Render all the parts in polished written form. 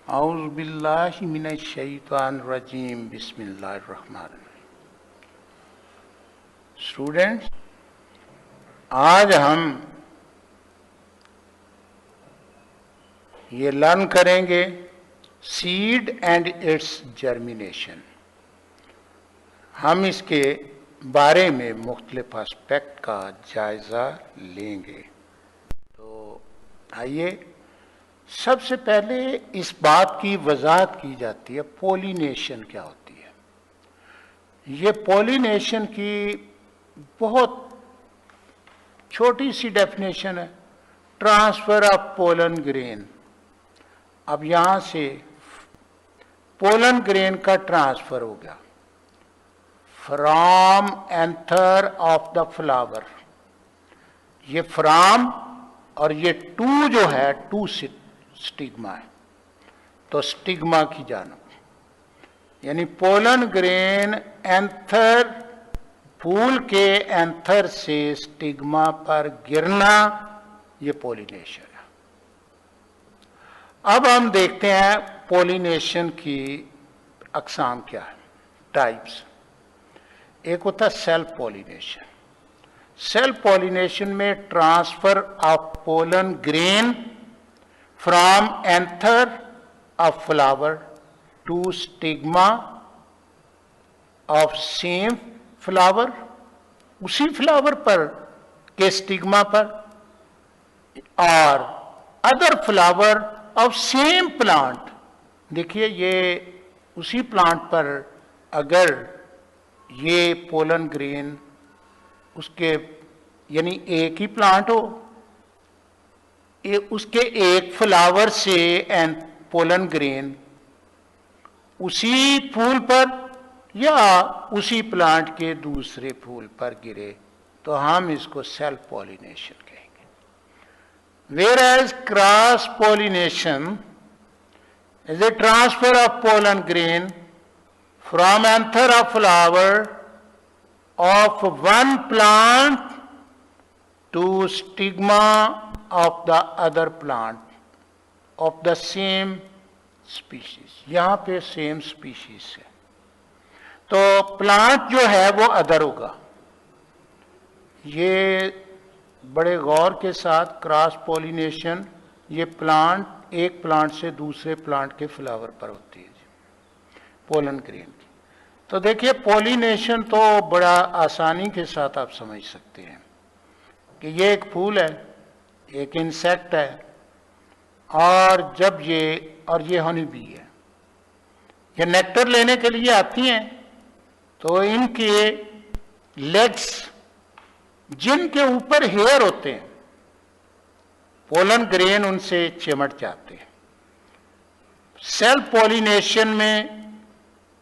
औज़ु बिल्लाहि मिनश शैतानिर रजीम बिस्मिल्लाहिर रहमानिर रहीम। स्टूडेंट्स, आज हम ये लर्न करेंगे सीड एंड इट्स जर्मिनेशन। हम इसके बारे में मुख्तलिफ एस्पेक्ट का जायज़ा लेंगे। तो आइए, सबसे पहले इस बात की वजाहत की जाती है पॉलिनेशन क्या होती है। ये पॉलिनेशन की बहुत छोटी सी डेफिनेशन है, ट्रांसफर ऑफ पोलन ग्रेन। अब यहां से पोलन ग्रेन का ट्रांसफर हो गया from anther of the flower. ये फ्रॉम और ये टू जो है, टू स्टिग्मा है, तो स्टिग्मा की जानब यानी पोलन ग्रेन एंथर, फूल के एंथर से स्टिग्मा पर गिरना, ये पॉलिनेशन है। अब हम देखते हैं पॉलिनेशन की अकसाम क्या है, टाइप्स। एक होता है सेल्फ पॉलिनेशन। सेल्फ पॉलिनेशन में transfer of pollen grain from anther of flower to stigma of same flower, उसी फ्लावर पर के स्टिग्मा पर, और other flower of same plant. देखिए, ये उसी प्लांट पर अगर ये पोलन ग्रेन उसके यानी एक ही प्लांट हो, उसके एक फ्लावर से एंड पोलन ग्रेन उसी फूल पर या उसी प्लांट के दूसरे फूल पर गिरे, तो हम इसको सेल्फ पॉलिनेशन कहेंगे। Whereas cross pollination is a transfer of pollen grain from anther of flower of one plant to stigma of the other plant of the same species। यहां पे सेम स्पीशीज है, तो plant जो है वो other होगा। ये बड़े गौर के साथ क्रॉस पॉलिनेशन, ये प्लांट एक प्लांट से दूसरे प्लांट के फ्लावर पर होती है, पोलन ग्रेन। तो देखिए, पॉलिनेशन तो बड़ा आसानी के साथ आप समझ सकते हैं कि ये एक फूल है, एक इंसेक्ट है, और जब ये हनी बी है, ये नेक्टर लेने के लिए आती हैं, तो इनके लेग्स जिनके ऊपर हेयर होते हैं, पोलन ग्रेन उनसे चिमट जाते हैं। सेल्फ पॉलिनेशन में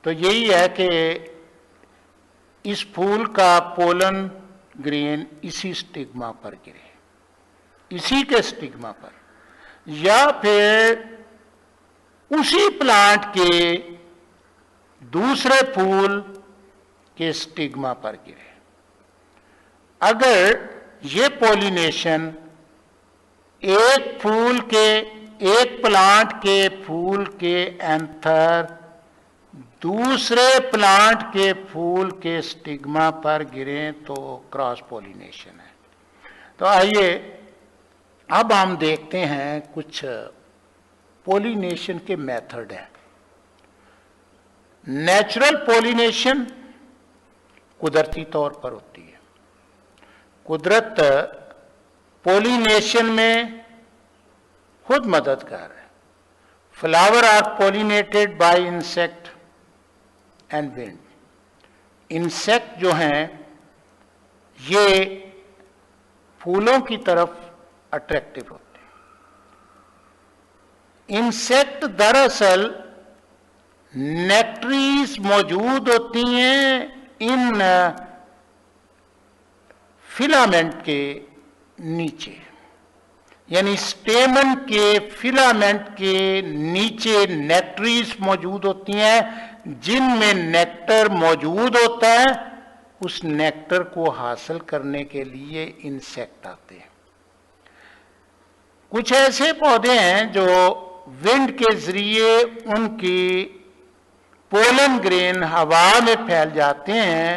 तो यही है कि इस फूल का पोलन ग्रेन इसी स्टिग्मा पर गिरे, इसी के स्टिग्मा पर, या फिर उसी प्लांट के दूसरे फूल के स्टिग्मा पर गिरे। अगर ये पॉलिनेशन एक फूल के, एक प्लांट के फूल के एंथर दूसरे प्लांट के फूल के स्टिग्मा पर गिरे, तो क्रॉस पॉलिनेशन है। तो आइए अब हम देखते हैं कुछ पॉलिनेशन के मेथड हैं। नेचुरल पॉलिनेशन कुदरती तौर पर होती है। कुदरत पॉलिनेशन में खुद मददगार है। Flower are pollinated by insect and wind. Insect जो हैं ये फूलों की तरफ अट्रैक्टिव होते हैं। इंसेक्ट दरअसल नेक्ट्रीज मौजूद होती हैं इन फिलामेंट के नीचे, यानी स्टेमन के फिलामेंट के नीचे नेक्ट्रीज मौजूद होती हैं, जिनमें नेक्टर मौजूद होता है। उस नेक्टर को हासिल करने के लिए इंसेक्ट आते हैं। कुछ ऐसे पौधे हैं जो विंड के जरिए उनकी पोलन ग्रेन हवा में फैल जाते हैं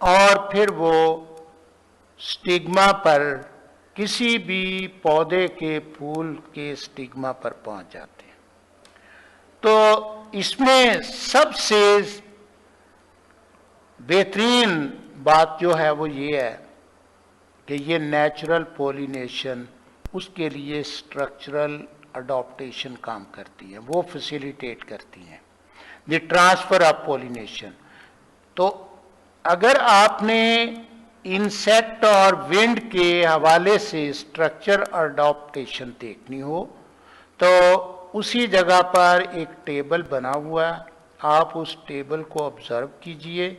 और फिर वो स्टिग्मा पर, किसी भी पौधे के फूल के स्टिग्मा पर पहुंच जाते हैं। तो इसमें सबसे बेहतरीन बात जो है वो ये है कि ये नेचुरल पॉलिनेशन, उसके लिए स्ट्रक्चरल अडॉप्टेशन काम करती है, वो फैसिलिटेट करती हैं द ट्रांसफर ऑफ पॉलिनेशन। तो अगर आपने इंसेक्ट और विंड के हवाले से स्ट्रक्चर अडॉप्टेशन देखनी हो तो उसी जगह पर एक टेबल बना हुआ है, आप उस टेबल को ऑब्जर्व कीजिए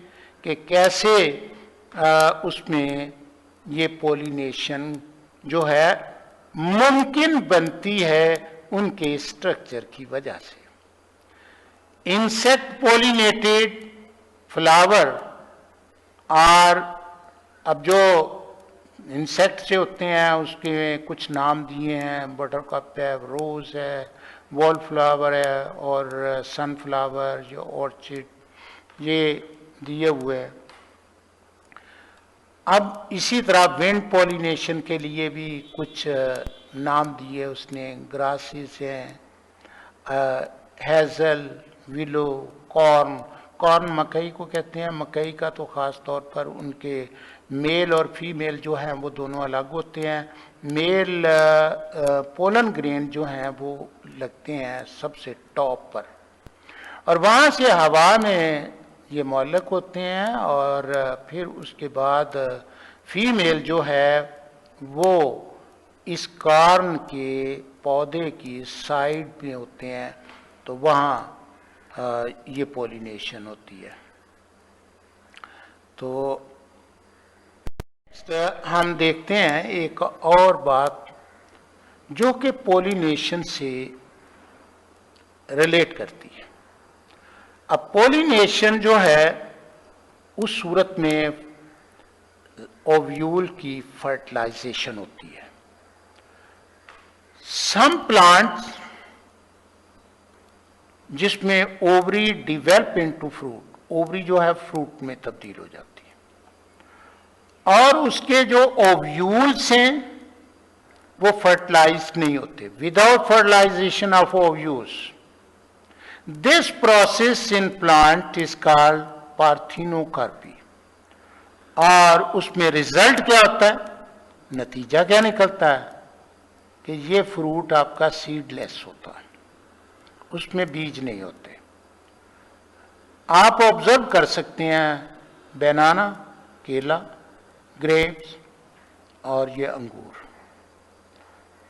कि कैसे उसमें ये पॉलिनेशन जो है मुमकिन बनती है उनके स्ट्रक्चर की वजह से। इंसेक्ट पॉलिनेटेड फ्लावर और अब जो इंसेक्ट से होते हैं उसके कुछ नाम दिए हैं, बटरकप है, रोज है, वॉल फ्लावर है और सनफ्लावर, जो ऑर्चिड, ये दिए हुए हैं। अब इसी तरह विंड पॉलिनेशन के लिए भी कुछ नाम दिए उसने, ग्रासेस हैं, हेजल, विलो, कॉर्न। कॉर्न मकई को कहते हैं, मकई का तो ख़ास तौर पर उनके मेल और फीमेल जो हैं वो दोनों अलग होते हैं। मेल पोलन ग्रेन जो हैं वो लगते हैं सबसे टॉप पर और वहाँ से हवा में ये मुअल्लक होते हैं और फिर उसके बाद फीमेल जो है वो इस कॉर्न के पौधे की साइड में होते हैं, तो वहाँ ये पॉलिनेशन होती है। तो हम देखते हैं एक और बात जो कि पॉलिनेशन से रिलेट करती है। अब पॉलिनेशन जो है उस सूरत में ओव्यूल की फर्टिलाइजेशन होती है। सम प्लांट्स जिसमें ovary develop into fruit, ovary जो है फ्रूट में तब्दील हो जाती है और उसके जो ओव्यूल्स हैं वो फर्टिलाइज नहीं होते। Without fertilisation of ovules, this process in plant is called parthenocarpy. और उसमें रिजल्ट क्या होता है, नतीजा क्या निकलता है कि ये फ्रूट आपका सीडलेस होता है, उसमें बीज नहीं होते। आप ऑब्जर्व कर सकते हैं बनाना, केला, ग्रेप्स और ये अंगूर,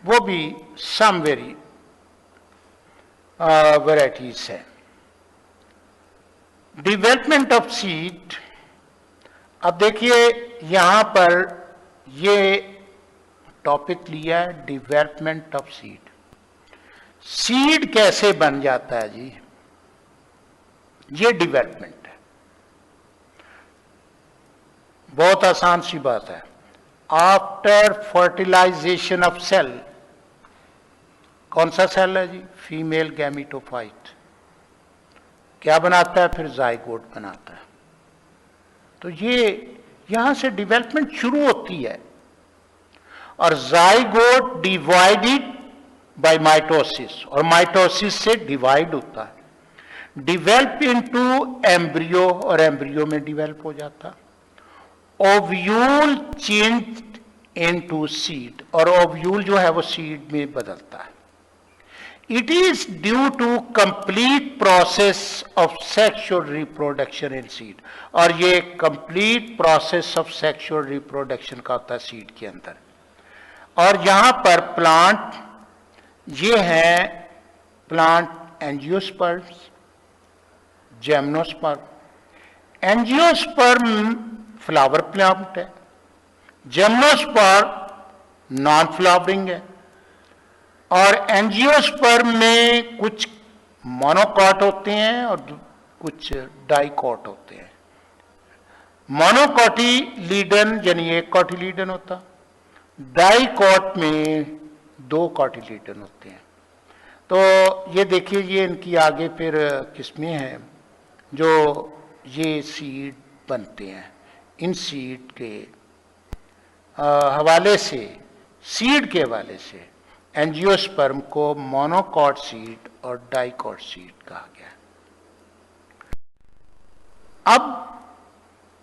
वो भी सम वेराइटीज है। डेवलपमेंट ऑफ सीड, अब देखिए यहां पर ये टॉपिक लिया है डेवलपमेंट ऑफ सीड। सीड कैसे बन जाता है जी, ये डेवलपमेंट है। बहुत आसान सी बात है। आफ्टर फर्टिलाइजेशन ऑफ सेल, कौन सा सेल है जी, फीमेल गैमेटोफाइट, क्या बनाता है, फिर जाइगोट बनाता है। तो ये यहां से डेवलपमेंट शुरू होती है और जाइगोट डिवाइडेड बाय माइटोसिस, और माइटोसिस से डिवाइड होता है, डिवेल्प इनटू एम्ब्रियो और एम्ब्रियो में डिवेल्प हो जाता, ओव्यूल चेंज इनटू सीड, और ओव्यूल जो है वो सीड में बदलता है। It is due to complete process of sexual reproduction in seed, और ये complete process of sexual reproduction का होता है सीड के अंदर। और यहां पर प्लांट ये है plant angiosperms, gymnosperm. Angiosperm flower plant है, जिम्नोस्पर्म नॉन फ्लावरिंग है। और एंजियोस्पर्म में कुछ मोनोकॉट होते हैं और कुछ डाइकॉट होते हैं। मोनोकॉटिलीडन यानी एक कॉटिलीडन होता, डाइकॉट में 2 कॉटिलीडन होते हैं। तो ये देखिए, ये इनकी आगे फिर किस्में हैं जो ये सीड बनते हैं। इन सीड के हवाले से, सीड के हवाले से एंजियोस्पर्म को मोनोकॉट सीड और डाइकॉट सीड कहा गया। अब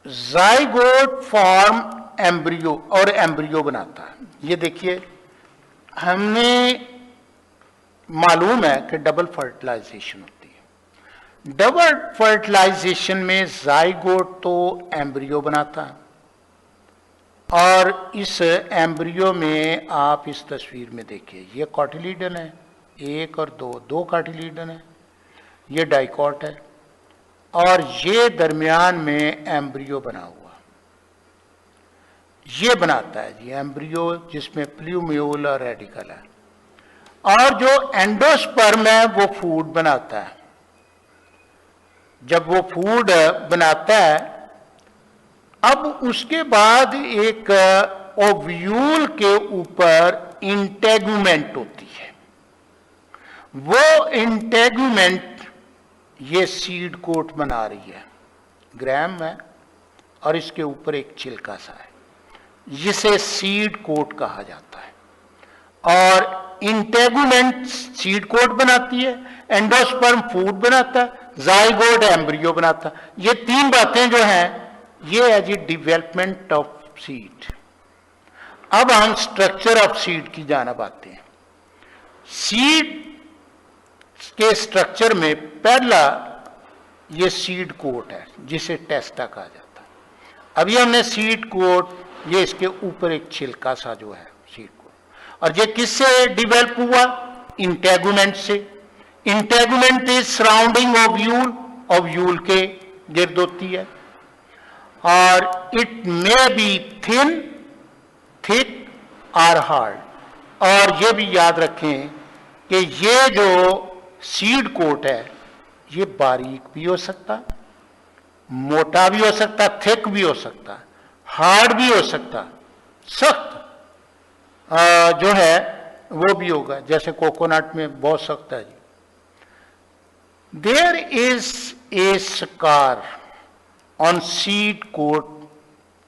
जाइगोट फॉर्म एम्ब्रियो और एम्ब्रियो बनाता है। ये देखिए, हमें मालूम है कि डबल फर्टिलाइजेशन होती है। डबल फर्टिलाइजेशन में जाइगोट तो एम्ब्रियो बनाता है, और इस एम्ब्रियो में आप इस तस्वीर में देखिए, ये कॉटिलीडन है, एक और दो कॉटिलीडन है, ये डाइकॉट है, और ये दरमियान में एम्ब्रियो बना हुआ, ये बनाता है जी एम्ब्रियो, जिसमें प्लूम्यूल और रेडिकल है। और जो एंडोस्पर्म है वो फूड बनाता है। जब वो फूड बनाता है, अब उसके बाद एक ओव्यूल के ऊपर इंटेगुमेंट होती है। वो इंटेगुमेंट ये सीड कोट बना रही है, ग्रैम है, और इसके ऊपर एक छिलका सा है, जिसे सीड कोट कहा जाता है। और इंटेगुमेंट सीड कोट बनाती है, एंडोस्पर्म फूड बनाता है, जाइगोट एम्ब्रियो बनाता है। ये तीन बातें जो हैं, ये है जी डेवलपमेंट ऑफ सीड। अब हम स्ट्रक्चर ऑफ सीड की जानब आते हैं। सीड के स्ट्रक्चर में पहला ये सीड कोट है, जिसे टेस्टा कहा जाता है। अभी हमने सीड कोट, ये इसके ऊपर एक छिलका सा जो है सीड कोट, और ये किससे डिवेल्प हुआ? इंटेगुमेंट से। Integument is surrounding ovule, ovule के गिर्द होती है, और it may be thin, thick और हार्ड। और ये भी याद रखें कि ये जो सीड कोट है, ये बारीक भी हो सकता, मोटा भी हो सकता, थिक भी हो सकता, हार्ड भी हो सकता, सख्त जो है वो भी होगा, जैसे कोकोनट में बहुत सख्त है जी। There is a scar on seed coat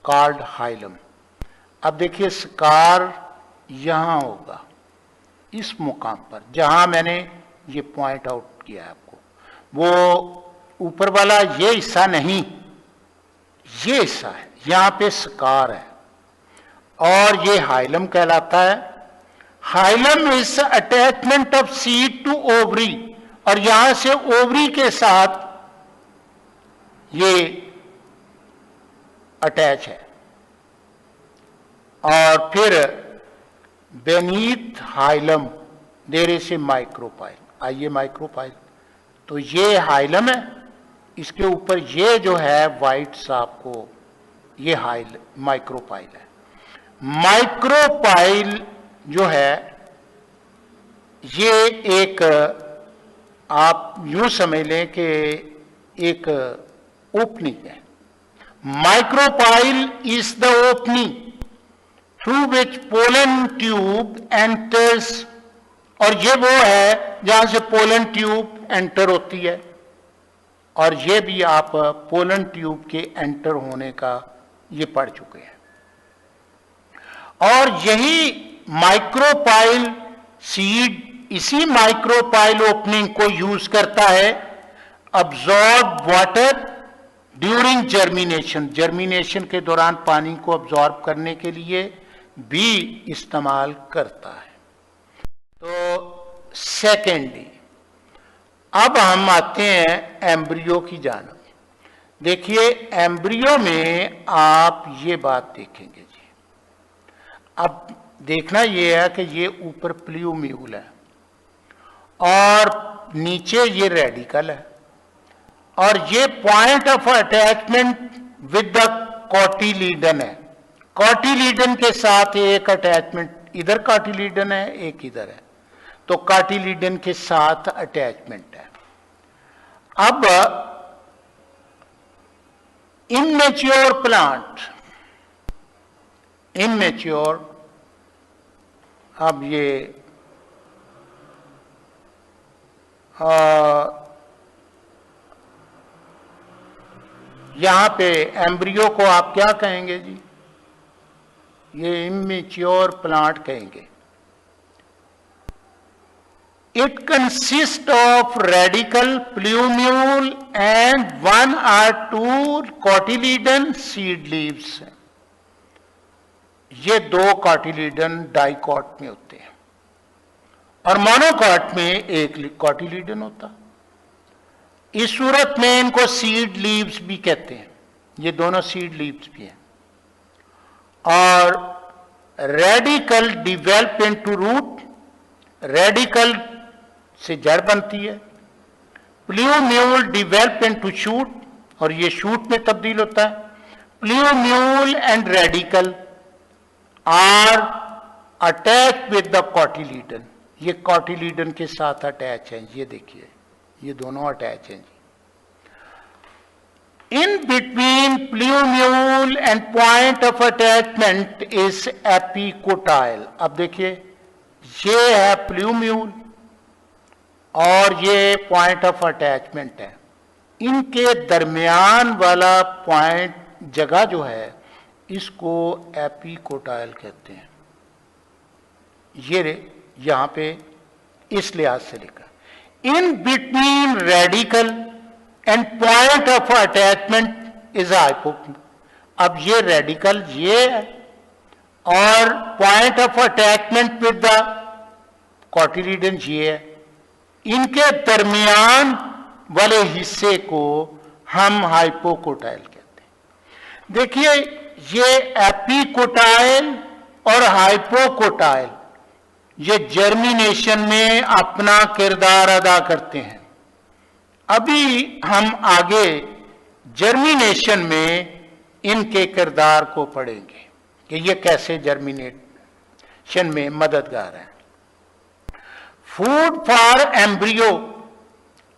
called hilum. अब देखिए, स्कार यहां होगा, इस मुकाम पर जहां मैंने ये पॉइंट आउट किया है आपको, वो ऊपर वाला ये हिस्सा नहीं, ये हिस्सा है, यहां पे स्कार है, और ये हाइलम कहलाता है। Hilum is attachment of seed to ovary, और यहां से ओवरी के साथ ये अटैच है। और फिर beneath hilum there is a micropyle. आइए माइक्रोपाइल, तो ये हाइलम है, इसके ऊपर ये जो है वाइट सा आपको, ये माइक्रोपाइल है। माइक्रोपाइल जो है, ये एक, आप यूं समझ लें कि एक ओपनिंग है। Micropyle is the opening through which pollen tube enters, और ये वो है जहां से पोलन ट्यूब एंटर होती है। और ये भी आप पोलन ट्यूब के एंटर होने का ये पढ़ चुके हैं। और यही माइक्रोपाइल सीड इसी माइक्रोपाइल ओपनिंग को यूज करता है absorb water during germination. Germination के दौरान पानी को अब्जॉर्ब करने के लिए भी इस्तेमाल करता है। तो सेकेंडली, अब हम आते हैं एम्ब्रियो की जानब। देखिए, एम्ब्रियो में आप ये बात देखेंगे जी। अब देखना ये है कि ये ऊपर प्लूम्यूल है और नीचे ये रेडिकल है, और ये point of attachment with the cotyledon है। कॉटिलीडन के साथ एक अटैचमेंट, इधर कॉटिलीडन है, एक इधर है, तो कॉटिलीडन के साथ अटैचमेंट है। अब इमेच्योर प्लांट, इमेच्योर, अब ये यहां पे एम्ब्रियो को आप क्या कहेंगे जी? ये इमेच्योर प्लांट कहेंगे। It consists of radical, plumule and 1 or 2 cotyledon seed leaves। ये 2 कॉटिलीडन डाइकॉट में होते हैं और मोनोकॉट में 1 कॉटिलीडन होता। इस सूरत में इनको सीड लीव्स भी कहते हैं। ये दोनों सीड लीव्स भी हैं। और radicle develop into root, radicle से जड़ बनती है। प्ल्यूम्यूल डिवेल्प इनटू शूट, और ये शूट में तब्दील होता है। Plumule and radicle are attach with the cotyledon. ये कॉटिलीडन के साथ अटैच हैं। ये देखिए, ये दोनों अटैच हैं जी। In between plumule and point of attachment is epicotyl. अब देखिए, ये है प्ल्यूम्यूल और ये पॉइंट ऑफ अटैचमेंट है। इनके दरमियान वाला पॉइंट जगह जो है, इसको एपिकोटाइल कहते हैं। ये यहां पे इस लिहाज से लिखा, in between radical and point of attachment is hypo. अब ये रेडिकल ये है और point of attachment with the cotyledon ये है। इनके दरमियान वाले हिस्से को हम हाइपोकोटाइल कहते हैं। देखिए, ये एपिकोटाइल और हाइपोकोटाइल ये जर्मिनेशन में अपना किरदार अदा करते हैं। अभी हम आगे जर्मिनेशन में इनके किरदार को पढ़ेंगे कि ये कैसे जर्मिनेशन में मददगार है। Food for embryo.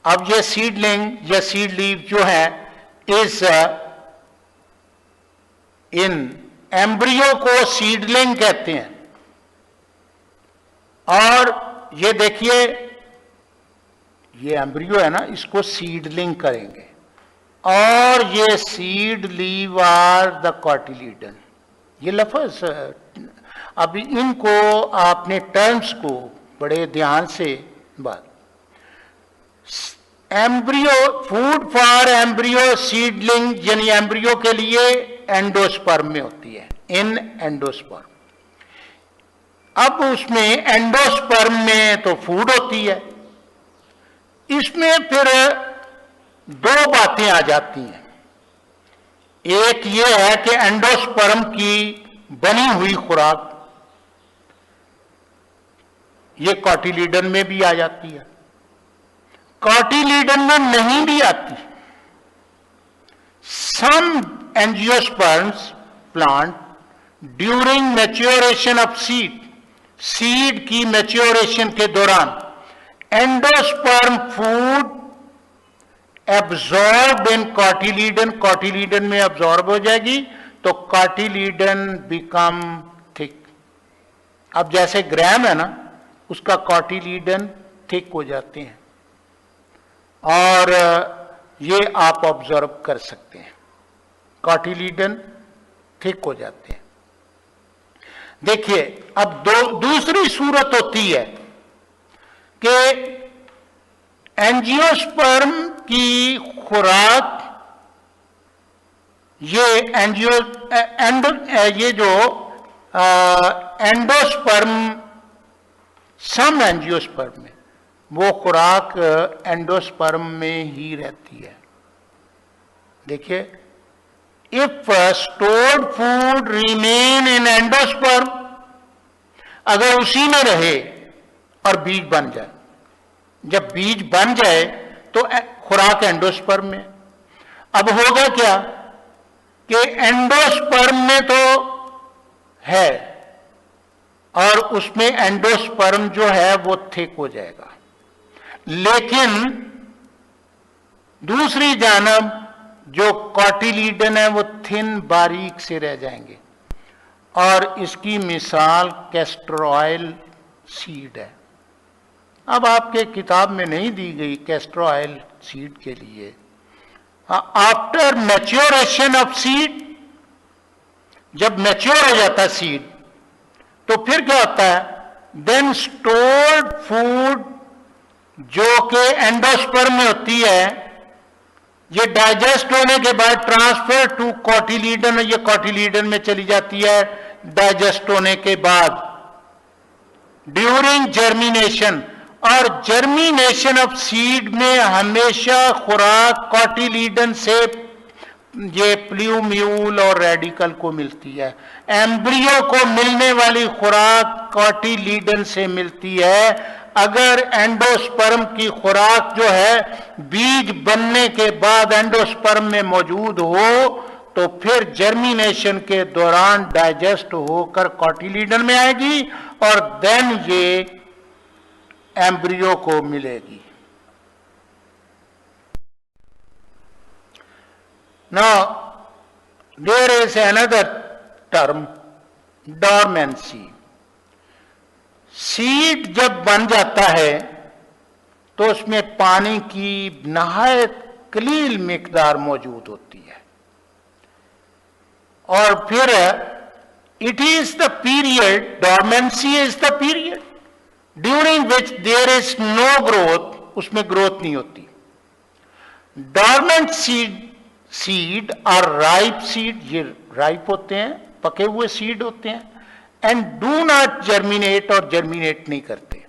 अब ये सीडलिंग या सीड लीव जो है, इस इन एम्ब्रियो को सीडलिंग कहते हैं। और ये देखिए, ये एम्ब्रियो है ना, इसको सीडलिंग करेंगे और ये seed leave are the cotyledon. ये लफ्ज, अभी इनको आपने टर्म्स को बड़े ध्यान से बात। Embryo, food for embryo seedling, यानी एम्ब्रियो के लिए एंडोस्पर्म में होती है, इन एंडोस्पर्म। अब उसमें एंडोस्पर्म में तो फूड होती है, इसमें फिर 2 बातें आ जाती हैं। एक ये है कि एंडोस्पर्म की बनी हुई खुराक ये कॉटिलीडन में भी आ जाती है, कॉटिलीडन में नहीं भी आती। Some angiosperms plant during maturation of seed, seed की मैच्योरेशन के दौरान endosperm food absorb in cotyledon, cotyledon में एब्जॉर्ब हो जाएगी तो कॉटिलीडन बिकम थिक। अब जैसे ग्रैम है ना, उसका कॉटिलीडन थिक हो जाते हैं और ये आप ऑब्जर्व कर सकते हैं, कॉटिलीडन थिक हो जाते हैं। देखिए, अब दूसरी सूरत होती है कि एंजियोस्पर्म की खुराक ये ये जो एंडोस्पर्म, सम एंजियोस्पर्म में वो खुराक एंडोस्पर्म में ही रहती है। देखिए, if stored food remain in endosperm, अगर उसी में रहे और बीज बन जाए, जब बीज बन जाए तो खुराक एंडोस्पर्म में। अब होगा क्या कि एंडोस्पर्म में तो है और उसमें एंडोस्पर्म जो है वो थिक हो जाएगा, लेकिन दूसरी जानब जो कॉटिलीडन है वो थिन बारीक से रह जाएंगे। और इसकी मिसाल कैस्टर ऑयल सीड है। अब आपके किताब में नहीं दी गई कैस्टर ऑयल सीड के लिए। आफ्टर मैच्योरेशन ऑफ सीड, जब मैच्योर हो जाता है सीड तो फिर क्या होता है, देन स्टोर्ड फूड जो कि एंडोस्पर्म में होती है, ये डाइजेस्ट होने के बाद ट्रांसफर टू कॉटिलीडन, ये कॉटिलीडन में चली जाती है डाइजेस्ट होने के बाद ड्यूरिंग जर्मिनेशन। और जर्मिनेशन ऑफ सीड में हमेशा खुराक कॉटिलीडन से ये प्ल्यूम्यूल और रेडिकल को मिलती है। एम्ब्रियो को मिलने वाली खुराक कॉटिलीडन से मिलती है। अगर एंडोस्पर्म की खुराक जो है बीज बनने के बाद एंडोस्पर्म में मौजूद हो तो फिर जर्मिनेशन के दौरान डाइजेस्ट होकर कॉटिलीडन में आएगी और देन ये एम्ब्रियो को मिलेगी। Now, there is another term, dormancy. Seed जब बन जाता है तो उसमें पानी की नहायत कलील मिकदार मौजूद होती है और फिर it is the period, dormancy is the period during which there is no growth, उसमें ग्रोथ नहीं होती। डॉर्मेंट सीड और राइप सीड, ये राइप होते हैं, पके हुए सीड होते हैं, एंड डू नॉट जर्मिनेट, और जर्मिनेट नहीं करते।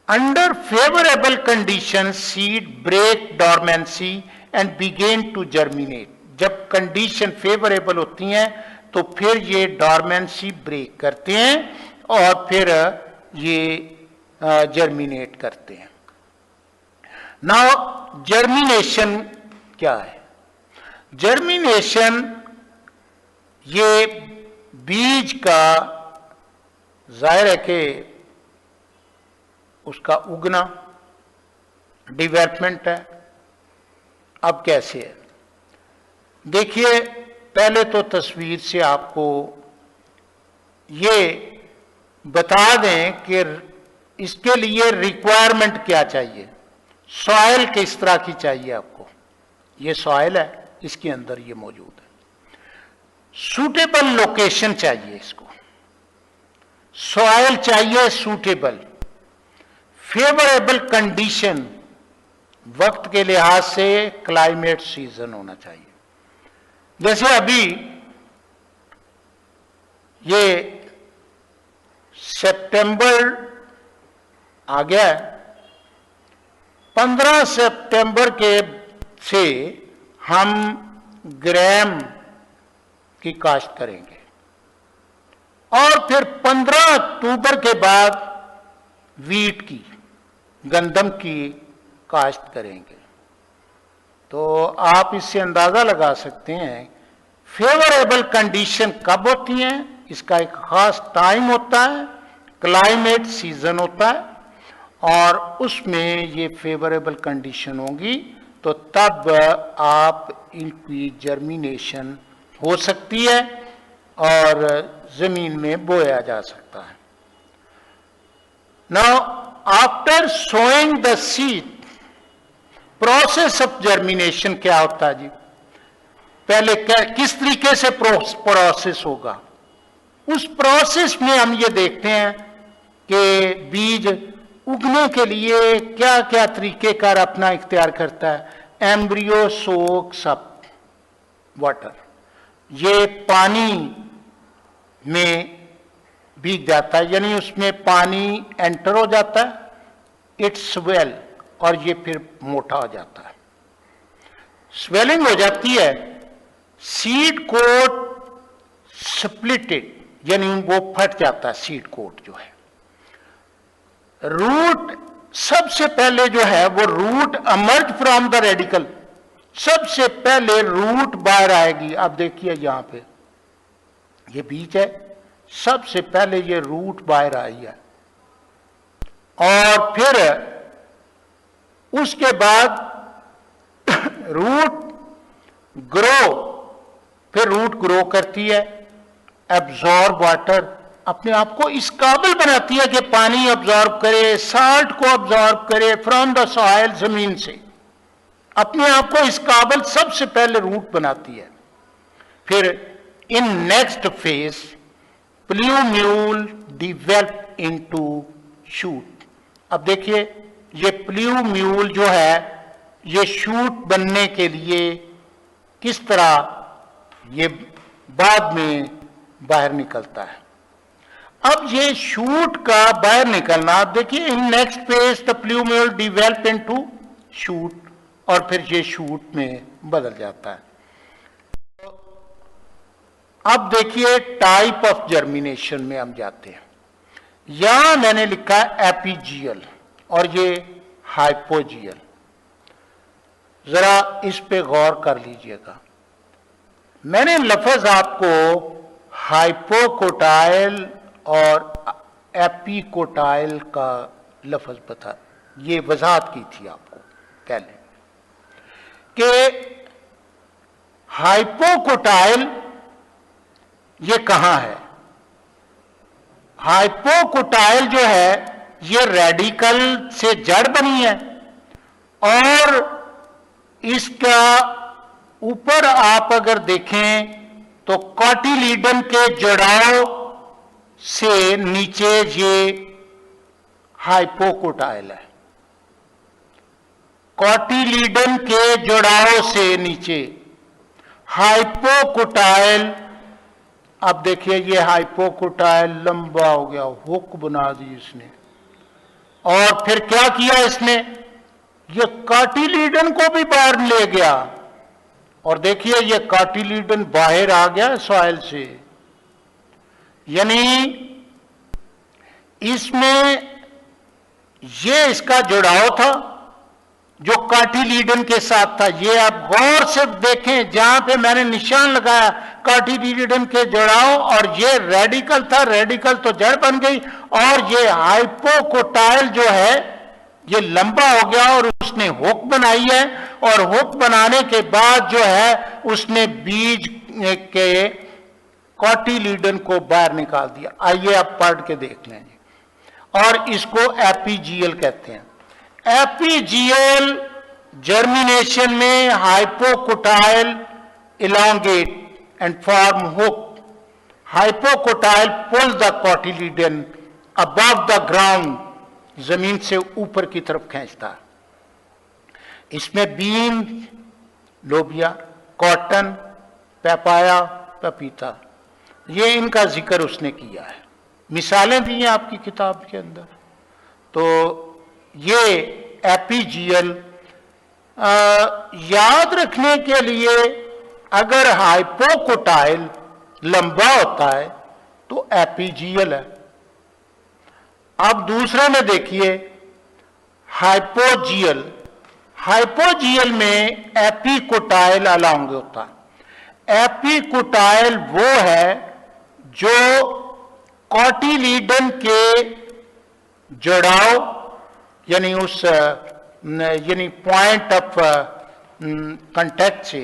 Under favourable condition seed break dormancy and begin to germinate. जब कंडीशन फेवरेबल होती हैं तो फिर ये डॉर्मेंसी ब्रेक करते हैं और फिर ये जर्मिनेट करते हैं। नाउ जर्मिनेशन क्या है? जर्मिनेशन ये बीज का जाहिर है कि उसका उगना, डेवलपमेंट है। अब कैसे है देखिए, पहले तो तस्वीर से आपको ये बता दें कि इसके लिए रिक्वायरमेंट क्या चाहिए। सॉइल किस तरह की चाहिए आपको, ये सॉइल है, इसके अंदर ये मौजूद है। सूटेबल लोकेशन चाहिए इसको, सॉइल चाहिए सूटेबल, फेवरेबल कंडीशन, वक्त के लिहाज से क्लाइमेट सीजन होना चाहिए। जैसे अभी ये सितंबर आ गया है, 15 सितंबर के से हम ग्राम की काश्त करेंगे और फिर 15 अक्टूबर के बाद वीट की, गंदम की काश्त करेंगे। तो आप इससे अंदाजा लगा सकते हैं फेवरेबल कंडीशन कब होती हैं। इसका एक खास टाइम होता है, क्लाइमेट सीजन होता है, और उसमें ये फेवरेबल कंडीशन होंगी तो तब आप इनकी जर्मिनेशन हो सकती है और जमीन में बोया जा सकता है। Now after sowing the seed, process of germination क्या होता है जी? पहले किस तरीके से प्रोसेस होगा, उस प्रोसेस में हम ये देखते हैं कि बीज उगने के लिए क्या क्या तरीकेकार अपना इख्तियार करता है। एम्ब्रियो सोक्स अप वाटर, ये पानी में भीग जाता है, यानी उसमें पानी एंटर हो जाता है। इट्स स्वेल, और ये फिर मोटा हो जाता है, स्वेलिंग हो जाती है। सीड कोट स्प्लिटेड, यानी वो फट जाता है सीड कोट जो है। रूट सबसे पहले जो है वो root emerge from the radicle, सबसे पहले रूट बाहर आएगी। आप देखिए यहां पे ये बीज है, सबसे पहले ये रूट बाहर आई है और फिर उसके बाद रूट ग्रो, फिर रूट ग्रो करती है, एब्जॉर्ब वाटर, अपने आप को इस काबिल बनाती है कि पानी अब्जॉर्ब करे, साल्ट को अब्जॉर्ब करे फ्रॉम द सॉइल, जमीन से अपने आप को इस काबिल सबसे पहले रूट बनाती है। फिर in next phase plumule develop into shoot. अब देखिए ये प्ल्यूम्यूल जो है ये शूट बनने के लिए किस तरह ये बाद में बाहर निकलता है। अब ये शूट का बाहर निकलना, देखिए in next phase the plumule develop into shoot, और फिर ये शूट में बदल जाता है। अब देखिए टाइप ऑफ जर्मिनेशन में हम जाते हैं। यहां मैंने लिखा है एपीजियल और ये हाइपोजियल। जरा इस पे गौर कर लीजिएगा। मैंने लफ्ज आपको हाइपोकोटाइल और एपीकोटाइल का लफ्ज बता, ये वजाहत की थी आपको पहले कि हाइपोकोटाइल ये कहां है। हाइपोकोटाइल जो है ये रेडिकल से जड़ बनी है और इसका ऊपर आप अगर देखें तो कॉटिलीडन के जुड़ाव से नीचे ये हाइपोकोटाइल है। कॉटिलीडन के जुड़ाव से नीचे हाइपोकोटाइल। अब देखिए ये हाइपोकोटाइल लंबा हो गया, हुक बना दी इसने, और फिर क्या किया इसने, ये कार्टिलीडन को भी बाहर ले गया, और देखिए ये कार्टिलीडन बाहर आ गया सॉइल से। यानी इसमें ये इसका जुड़ाव था जो कार्टिलीडन के साथ था। ये आप गौर से देखें, जहां पे मैंने निशान लगाया कार्टिलीडन के जुड़ाव, और ये रेडिकल था, रेडिकल तो जड़ बन गई, और ये हाइपोकोटाइल जो है ये लंबा हो गया और उसने हुक बनाई है, और हुक बनाने के बाद जो है उसने बीज के कॉटिलीडन को बाहर निकाल दिया। आइए आप पढ़ के देख लें, और इसको एपीजियल कहते हैं। एपीजियल जर्मिनेशन में hypocotyl elongate and form hook. Hypocotyl pull the cotyledon above the ground, जमीन से ऊपर की तरफ खींचता। इसमें बीन, लोबिया, कॉटन, पेपाया, पपीता, ये इनका जिक्र उसने किया है, मिसालें दी हैं आपकी किताब के अंदर। तो ये एपीजियल याद रखने के लिए, अगर हाइपोकोटाइल लंबा होता है तो एपीजियल है। अब दूसरे में देखिए हाइपोजियल। हाइपोजियल में एपीकोटाइल अलॉन्ग होता है। एपीकोटाइल वो है जो कॉटिलीडन के जुड़ाव यानी उस यानी पॉइंट ऑफ कांटेक्ट से,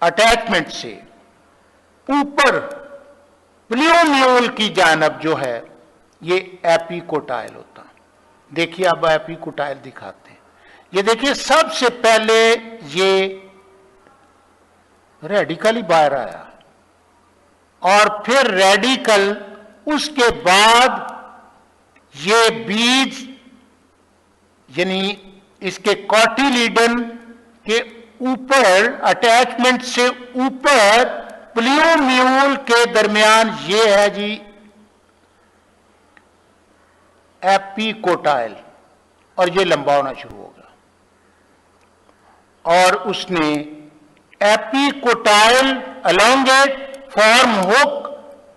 अटैचमेंट से ऊपर प्ल्यूम्यूल की जानब जो है ये एपीकोटाइल होता। देखिए अब एपीकोटाइल दिखाते हैं। ये देखिए सबसे पहले ये रेडिकल ही बाहर आया, और फिर रेडिकल, उसके बाद ये बीज यानी इसके कॉटिलीडन के ऊपर, अटैचमेंट से ऊपर प्ल्यूम्यूल के दरमियान ये है जी एपीकोटाइल, और ये लंबा होना शुरू हो गया, और उसने epicotyl elongate form hook,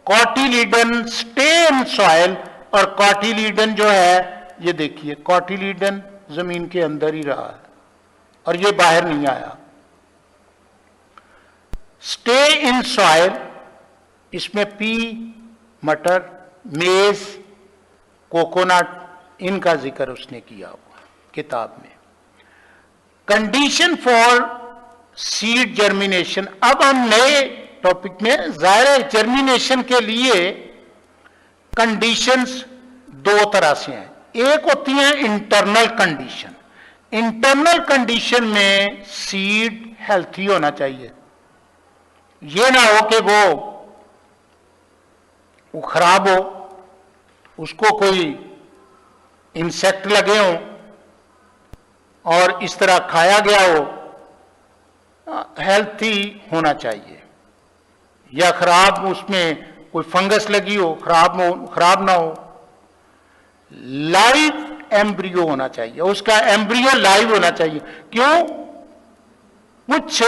cotyledon stay in soil, और कॉटिलीडन जो है ये देखिए कॉटिलीडन जमीन के अंदर ही रहा है और ये बाहर नहीं आया। स्टे इन सॉइल, इसमें पी, मटर, मेज, कोकोनट, इनका जिक्र उसने किया हुआ किताब में। Condition for seed germination. अब हम नए टॉपिक में, जाहिर है जर्मिनेशन के लिए कंडीशंस दो तरह से हैं। एक होती है इंटरनल कंडीशन। इंटरनल कंडीशन में सीड हेल्थी होना चाहिए, ये ना हो कि वो खराब हो, उसको कोई इंसेक्ट लगे हों और इस तरह खाया गया हो। हेल्थी होना चाहिए, या खराब उसमें कोई फंगस लगी हो, खराब ना हो। लाइव एम्ब्रियो होना चाहिए, उसका एम्ब्रियो लाइव होना चाहिए। क्यों? कुछ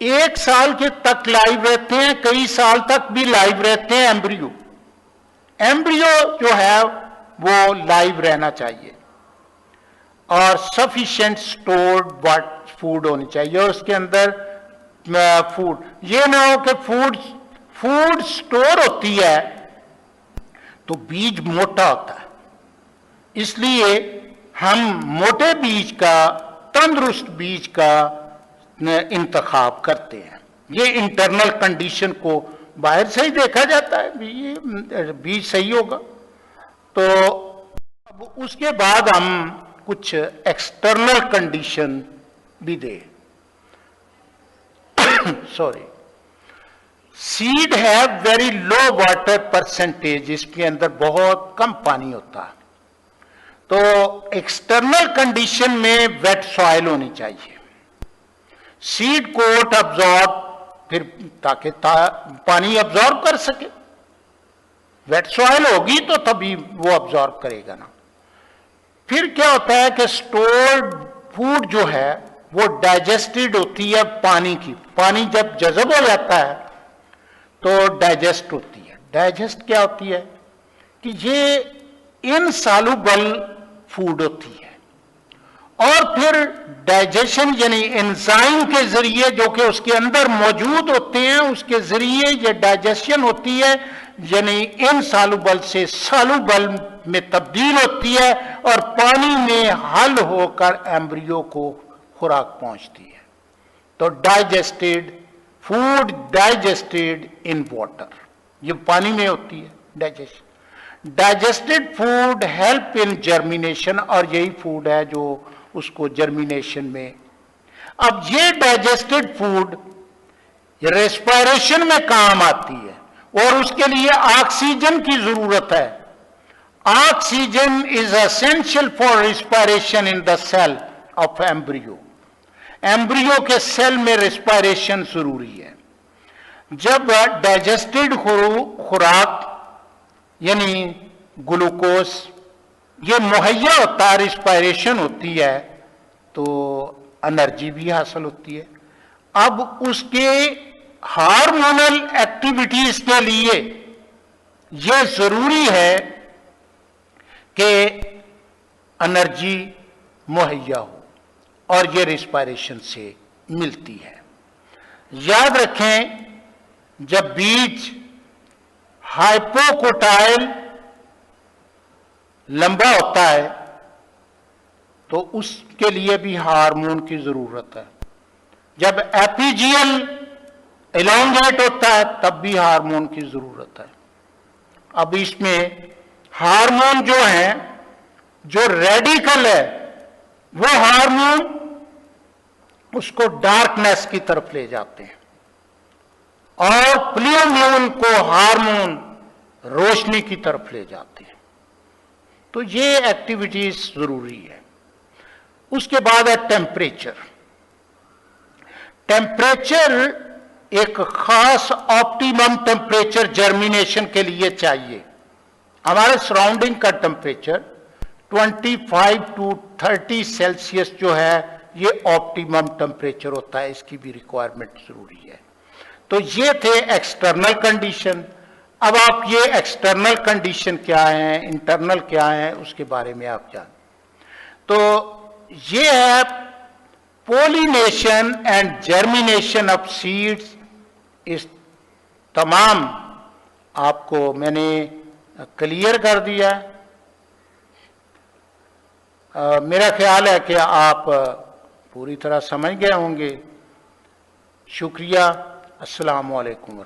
1 साल के तक लाइव रहते हैं, कई साल तक भी लाइव रहते हैं एम्ब्रियो। एम्ब्रियो जो है वो लाइव रहना चाहिए, और सफिशिएंट स्टोर्ड फूड होनी चाहिए उसके अंदर। फूड ये ना हो कि फूड स्टोर होती है तो बीज मोटा होता है, इसलिए हम मोटे बीज का, तंदुरुस्त बीज का इंतखाब करते हैं। ये इंटरनल कंडीशन को बाहर से ही देखा जाता है, ये बीज सही होगा। तो अब उसके बाद हम कुछ एक्सटर्नल कंडीशन भी दें। सॉरी, सीड है वेरी लो वाटर परसेंटेज, इसके अंदर बहुत कम पानी होता है। तो एक्सटर्नल कंडीशन में वेट सॉइल होनी चाहिए, सीड कोट अब्जॉर्ब, फिर ताकि पानी अब्जॉर्ब कर सके। वेट सॉइल होगी तो तभी वो अब्जॉर्ब करेगा ना। फिर क्या होता है कि स्टोर्ड फूड जो है वो डाइजेस्टेड होती है पानी की। पानी जब जज़ब हो जाता है तो डाइजेस्ट होती है। डाइजेस्ट क्या होती है कि ये इनसॉल्युबल फूड होती है, और फिर डाइजेशन यानी एंजाइम के जरिए जो कि उसके अंदर मौजूद होते हैं, उसके जरिए ये डाइजेशन होती है, यानी इनसॉल्युबल से सॉल्युबल में तब्दील होती है और पानी में हल होकर एम्ब्रियो को खुराक पहुंचती है। तो digested food, digested in water, ये पानी में होती है digestion. Digested food help in germination, और यही फूड है जो उसको जर्मिनेशन में। अब ये डाइजेस्टेड फूड रेस्पिरेशन में काम आती है, और उसके लिए ऑक्सीजन की जरूरत है। Oxygen is essential for respiration in the cell of embryo. Embryo के सेल में रेस्पिरेशन जरूरी है। जब डाइजेस्टेड खुराक यानी ग्लूकोज ये मुहैया होता है, रेस्पिरेशन होती है, तो एनर्जी भी हासिल होती है। अब उसके हार्मोनल एक्टिविटीज के लिए यह जरूरी है कि एनर्जी मुहैया हो, और ये रेस्पिरेशन से मिलती है। याद रखें, जब बीज हाइपोकोटाइल लंबा होता है तो उसके लिए भी हार्मोन की जरूरत है। जब एपीजियल एलोंगेट होता है तब भी हार्मोन की जरूरत है। अब इसमें हार्मोन जो है, जो रेडिकल है, वो हार्मोन उसको डार्कनेस की तरफ ले जाते हैं, और प्लियोम्यून को हार्मोन रोशनी की तरफ ले जाते हैं। तो ये एक्टिविटीज जरूरी है। उसके बाद है टेम्परेचर। टेम्परेचर एक खास ऑप्टिमम टेम्परेचर जर्मिनेशन के लिए चाहिए। हमारे सराउंडिंग का टेम्परेचर 25 to 30 सेल्सियस जो है, ये ऑप्टिमम टेम्परेचर होता है, इसकी भी रिक्वायरमेंट जरूरी है। तो ये थे एक्सटर्नल कंडीशन। अब आप ये एक्सटर्नल कंडीशन क्या है, इंटरनल क्या है, उसके बारे में आप जान। तो ये है pollination and germination of seeds. इस तमाम आपको मैंने क्लियर कर दिया। मेरा ख्याल है कि आप पूरी तरह समझ गए होंगे। शुक्रिया। अस्सलाम वालेकुम।